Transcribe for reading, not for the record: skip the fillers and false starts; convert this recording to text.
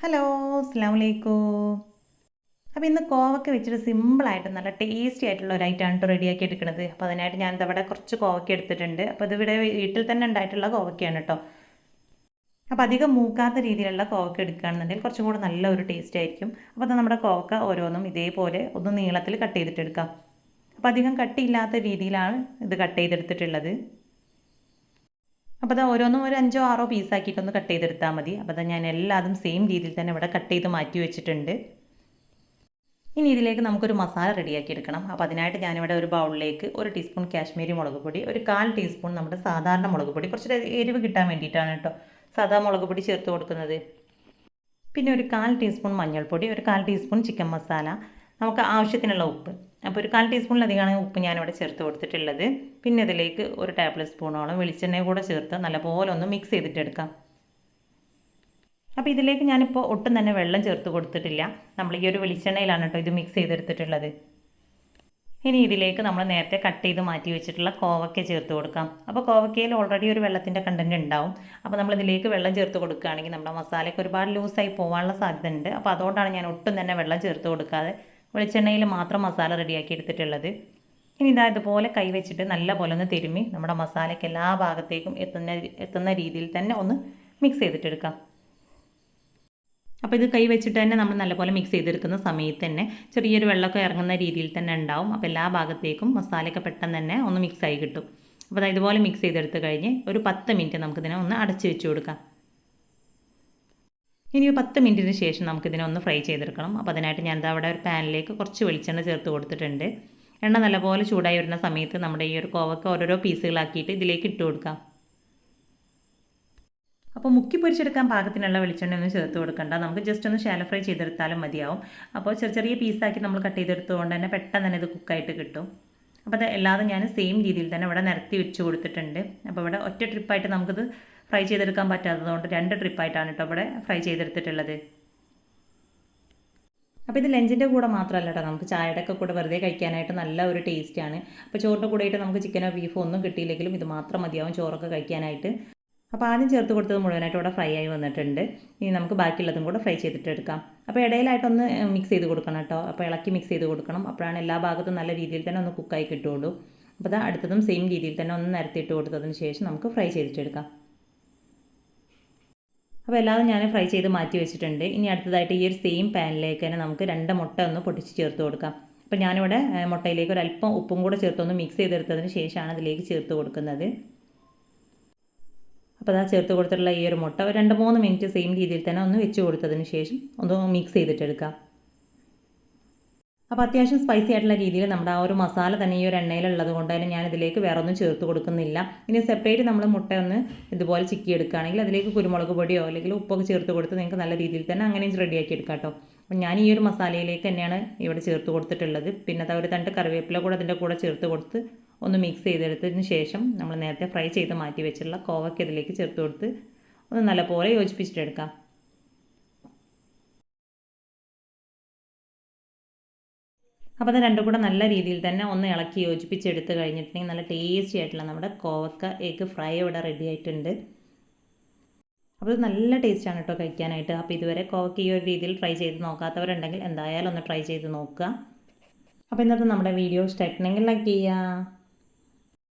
Hello, അസ്സലാമു അലൈക്കും. അപ്പോൾ ഇന്ന് കോവക്ക വെച്ചിട്ട് സിമ്പിളായിട്ട് നല്ല ടേസ്റ്റി ആയിട്ടുള്ള ഒരു ഐറ്റമാണ് കേട്ടോ റെഡിയാക്കി എടുക്കുന്നത്. അപ്പോൾ അതിനായിട്ട് ഞാൻ ഇവിടെ കുറച്ച് കോവക്ക എടുത്തിട്ടുണ്ട്. അപ്പോൾ ഇതിവിടെ വീട്ടിൽ തന്നെ ഉണ്ടായിട്ടുള്ള കോവക്കയാണ് കേട്ടോ. അപ്പോൾ അധികം മൂക്കാത്ത രീതിയിലുള്ള കോവക്ക എടുക്കുകയാണെന്നുണ്ടെങ്കിൽ കുറച്ചും കൂടെ നല്ല ഒരു ടേസ്റ്റ് ആയിരിക്കും. അപ്പോൾ അത് നമ്മുടെ കോവക്ക ഓരോന്നും ഇതേപോലെ ഒന്ന് നീളത്തിൽ കട്ട് ചെയ്തിട്ടെടുക്കാം. അപ്പോൾ അധികം കട്ടിയില്ലാത്ത രീതിയിലാണ് ഇത് കട്ട് ചെയ്തെടുത്തിട്ടുള്ളത്. അപ്പോൾ അത് ഓരോന്നും ഒരു 5-6 പീസാക്കിയിട്ടൊന്ന് കട്ട് ചെയ്തെടുത്താൽ മതി. അപ്പോൾ അത് ഞാൻ എല്ലാതും സെയിം രീതിയിൽ തന്നെ ഇവിടെ കട്ട് ചെയ്ത് മാറ്റി വെച്ചിട്ടുണ്ട്. ഇനി ഇതിലേക്ക് നമുക്കൊരു മസാല റെഡിയാക്കി എടുക്കണം. അപ്പോൾ അതിനായിട്ട് ഞാനിവിടെ ഒരു ബൗളിലേക്ക് 1 ടീസ്പൂൺ കാശ്മീരി മുളക് പൊടി, ഒരു 1/4 ടീസ്പൂൺ നമ്മുടെ സാധാരണ മുളക് പൊടി, കുറച്ച് എരിവ് കിട്ടാൻ വേണ്ടിയിട്ടാണ് കേട്ടോ സാധാ മുളക് പൊടി ചേർത്ത് കൊടുക്കുന്നത്. പിന്നെ ഒരു 1/4 ടീസ്പൂൺ മഞ്ഞൾപ്പൊടി, ഒരു 1/4 ടീസ്പൂൺ ചിക്കൻ മസാല, നമുക്ക് ആവശ്യത്തിനുള്ള ഉപ്പ്. അപ്പോൾ ഒരു 1/4 ടീസ്പൂണിലധികമാണ് ഉപ്പ് ഞാനിവിടെ ചേർത്ത് കൊടുത്തിട്ടുള്ളത്. പിന്നെ ഇതിലേക്ക് ഒരു ടേബിൾ സ്പൂണോളം വെളിച്ചെണ്ണയും കൂടെ ചേർത്ത് നല്ലപോലെ ഒന്ന് മിക്സ് ചെയ്തിട്ടെടുക്കാം. അപ്പോൾ ഇതിലേക്ക് ഞാനിപ്പോൾ ഒട്ടും തന്നെ വെള്ളം ചേർത്ത് കൊടുത്തിട്ടില്ല. നമ്മൾ ഈ ഒരു വെളിച്ചെണ്ണയിലാണ് കേട്ടോ ഇത് മിക്സ് ചെയ്തെടുത്തിട്ടുള്ളത്. ഇനി ഇതിലേക്ക് നമ്മൾ നേരത്തെ കട്ട് ചെയ്ത് മാറ്റി വെച്ചിട്ടുള്ള കോവക്ക ചേർത്ത് കൊടുക്കാം. അപ്പോൾ കോവക്കയിൽ ഓൾറെഡി ഒരു വെള്ളത്തിൻ്റെ കണ്ടൻറ്റ് ഉണ്ടാവും. അപ്പോൾ നമ്മളിതിലേക്ക് വെള്ളം ചേർത്ത് കൊടുക്കുകയാണെങ്കിൽ നമ്മുടെ മസാലയ്ക്ക് ഒരുപാട് ലൂസായി പോകാനുള്ള സാധ്യത ഉണ്ട്. അപ്പോൾ അതുകൊണ്ടാണ് ഞാൻ ഒട്ടും തന്നെ വെള്ളം ചേർത്ത് കൊടുക്കാതെ വെളിച്ചെണ്ണയിൽ മാത്രം മസാല റെഡിയാക്കി എടുത്തിട്ടുള്ളത്. ഇനി ഇതാ ഇതുപോലെ കൈ വെച്ചിട്ട് നല്ല പോലെ ഒന്ന് തിരുമ്മി നമ്മുടെ മസാലയ്ക്ക് എല്ലാ ഭാഗത്തേക്കും എത്തുന്ന രീതിയിൽ തന്നെ ഒന്ന് മിക്സ് ചെയ്തിട്ടെടുക്കാം. അപ്പോൾ ഇത് കൈ വെച്ചിട്ട് തന്നെ നമ്മൾ നല്ലപോലെ മിക്സ് ചെയ്തെടുക്കുന്ന സമയത്ത് തന്നെ ചെറിയൊരു വെള്ളമൊക്കെ ഇറങ്ങുന്ന രീതിയിൽ തന്നെ ഉണ്ടാവും. അപ്പോൾ എല്ലാ ഭാഗത്തേക്കും മസാലയൊക്കെ പെട്ടെന്ന് തന്നെ ഒന്ന് മിക്സായി കിട്ടും. അപ്പോൾ ഇതുപോലെ മിക്സ് ചെയ്തെടുത്ത് കഴിഞ്ഞ് ഒരു 10 മിനിറ്റ് നമുക്കിതിനെ ഒന്ന് അടച്ച് വെച്ച് കൊടുക്കാം. ഇനി ഒരു 10 മിനിറ്റിന് ശേഷം നമുക്കിതിനെ ഒന്ന് ഫ്രൈ ചെയ്തെടുക്കണം. അപ്പോൾ അതിനായിട്ട് ഞാൻ അവിടെ ഒരു പാനിലേക്ക് കുറച്ച് വെളിച്ചെണ്ണ ചേർത്ത് കൊടുത്തിട്ടുണ്ട്. എണ്ണ നല്ലപോലെ ചൂടായി വരുന്ന സമയത്ത് നമ്മുടെ ഈ ഒരു കോവക്ക ഓരോരോ പീസുകളാക്കിയിട്ട് ഇതിലേക്ക് ഇട്ട് കൊടുക്കാം. അപ്പോൾ മുക്കി പൊരിച്ചെടുക്കാൻ പാകത്തിനുള്ള വെളിച്ചെണ്ണ ഒന്നും ചേർത്ത് കൊടുക്കണ്ട. നമുക്ക് ജസ്റ്റ് ഒന്ന് ഷാലോ ഫ്രൈ ചെയ്തെടുത്താലും മതിയാവും. അപ്പോൾ ചെറിയ ചെറിയ പീസാക്കി നമ്മൾ കട്ട് ചെയ്തെടുത്തുകൊണ്ട് തന്നെ പെട്ടെന്ന് തന്നെ ഇത് കുക്കായിട്ട് കിട്ടും. അപ്പോൾ അത് എല്ലാതും ഞാൻ സെയിം രീതിയിൽ തന്നെ ഇവിടെ നിരത്തി വെച്ച് കൊടുത്തിട്ടുണ്ട്. അപ്പോൾ ഇവിടെ ഒറ്റ ട്രിപ്പായിട്ട് നമുക്കിത് ഫ്രൈ ചെയ്തെടുക്കാൻ പറ്റാത്തതുകൊണ്ട് 2 ട്രിപ്പായിട്ടാണ് കേട്ടോ ഇവിടെ ഫ്രൈ ചെയ്തെടുത്തിട്ടുള്ളത്. അപ്പോൾ ഇത് ലഞ്ചിൻ്റെ കൂടെ മാത്രമല്ല കേട്ടോ, നമുക്ക് ചായയുടെ ഒക്കെ കൂടെ വെറുതെ കഴിക്കാനായിട്ട് നല്ല ഒരു ടേസ്റ്റാണ്. അപ്പോൾ ചോറിൻ്റെ കൂടെയായിട്ട് നമുക്ക് ചിക്കനോ ബീഫോ ഒന്നും കിട്ടിയില്ലെങ്കിലും ഇത് മാത്രം മതിയാവും ചോറൊക്കെ കഴിക്കാനായിട്ട്. അപ്പോൾ ആദ്യം ചേർത്ത് കൊടുത്തത് മുഴുവനായിട്ട് ഇവിടെ ഫ്രൈ ആയി വന്നിട്ടുണ്ട്. ഇനി നമുക്ക് ബാക്കിയുള്ളതും കൂടെ ഫ്രൈ ചെയ്തിട്ട് എടുക്കാം. അപ്പോൾ ഇടയിലായിട്ടൊന്ന് മിക്സ് ചെയ്ത് കൊടുക്കണം കേട്ടോ. അപ്പോൾ ഇളക്കി മിക്സ് ചെയ്ത് കൊടുക്കണം. അപ്പോഴാണ് എല്ലാ ഭാഗത്തും നല്ല രീതിയിൽ തന്നെ ഒന്ന് കുക്കായി കിട്ടുള്ളൂ. അപ്പോൾ അത് അടുത്തതും സെയിം രീതിയിൽ തന്നെ ഒന്ന് നിരത്തിയിട്ട് കൊടുത്തതിന് ശേഷം നമുക്ക് ഫ്രൈ ചെയ്തിട്ടെടുക്കാം. അപ്പോൾ എല്ലാതും ഞാൻ ഫ്രൈ ചെയ്ത് മാറ്റി വെച്ചിട്ടുണ്ട്. ഇനി അടുത്തതായിട്ട് ഈ ഒരു സെയിം പാനിലേക്ക് തന്നെ നമുക്ക് 2 മുട്ട ഒന്ന് പൊട്ടിച്ച് ചേർത്ത് കൊടുക്കാം. അപ്പോൾ ഞാനിവിടെ മുട്ടയിലേക്ക് ഒരു അല്പം ഉപ്പും കൂടെ ചേർത്തൊന്ന് മിക്സ് ചെയ്തെടുത്തതിന് ശേഷമാണ് അതിലേക്ക് ചേർത്ത് കൊടുക്കുന്നത്. അപ്പോൾ അതാ ചേർത്ത് കൊടുത്തിട്ടുള്ള ഈ ഒരു മുട്ട ഒരു 2-3 മിനിറ്റ് സെയിം രീതിയിൽ തന്നെ ഒന്ന് വെച്ച് കൊടുത്തതിന് ശേഷം ഒന്ന് മിക്സ് ചെയ്തിട്ടെടുക്കാം. അപ്പോൾ അത്യാവശ്യം സ്പൈസി ആയിട്ടുള്ള രീതിയിൽ നമ്മുടെ ആ ഒരു മസാല തന്നെ ഈ ഒരു എണ്ണയിലുള്ളത് കൊണ്ട് തന്നെ ഞാൻ ഇതിലേക്ക് വേറെ ഒന്നും ചേർത്ത് കൊടുക്കുന്നില്ല. ഇനി സെപ്പറേറ്റ് നമ്മൾ മുട്ട ഒന്ന് ഇതുപോലെ ചിക്കി എടുക്കുകയാണെങ്കിൽ അതിലേക്ക് കുരുമുളക് പൊടിയോ അല്ലെങ്കിൽ ഉപ്പൊക്കെ ചേർത്ത് കൊടുത്ത് നിങ്ങൾക്ക് നല്ല രീതിയിൽ തന്നെ അങ്ങനെയും റെഡിയാക്കി എടുക്കാം കേട്ടോ. അപ്പം ഞാൻ ഈ ഒരു മസാലയിലേക്ക് തന്നെയാണ് ഇവിടെ ചേർത്ത് കൊടുത്തിട്ടുള്ളത്. പിന്നെ അത് ഒരു 2 കറിവേപ്പില കൂടെ അതിൻ്റെ കൂടെ ചേർത്ത് കൊടുത്ത് ഒന്ന് മിക്സ് ചെയ്തെടുത്തതിന് ശേഷം നമ്മൾ നേരത്തെ ഫ്രൈ ചെയ്ത് മാറ്റി വെച്ചിട്ടുള്ള കോവയ്ക്ക് ഇതിലേക്ക് ചേർത്ത് കൊടുത്ത് ഒന്ന് നല്ലപോലെ യോജിപ്പിച്ചിട്ടെടുക്കാം. അപ്പോൾ അത് രണ്ടും കൂടെ നല്ല രീതിയിൽ തന്നെ ഒന്ന് ഇളക്കി യോജിപ്പിച്ചെടുത്ത് കഴിഞ്ഞിട്ടുണ്ടെങ്കിൽ നല്ല ടേസ്റ്റി ആയിട്ടുള്ള നമ്മുടെ കോവക്ക എഗ് ഫ്രൈ ഇവിടെ റെഡി ആയിട്ടുണ്ട്. അപ്പോൾ ഇത് നല്ല ടേസ്റ്റാണ് കേട്ടോ കഴിക്കാനായിട്ട്. അപ്പോൾ ഇതുവരെ കോവക്ക ഈ ഒരു രീതിയിൽ ട്രൈ ചെയ്ത് നോക്കാത്തവരുണ്ടെങ്കിൽ എന്തായാലും ഒന്ന് ട്രൈ ചെയ്ത് നോക്കുക. അപ്പോൾ ഇന്നത്തെ നമ്മുടെ വീഡിയോ ഇഷ്ടമായിട്ടുണ്ടെങ്കിൽ ലൈക്ക് ചെയ്യുക.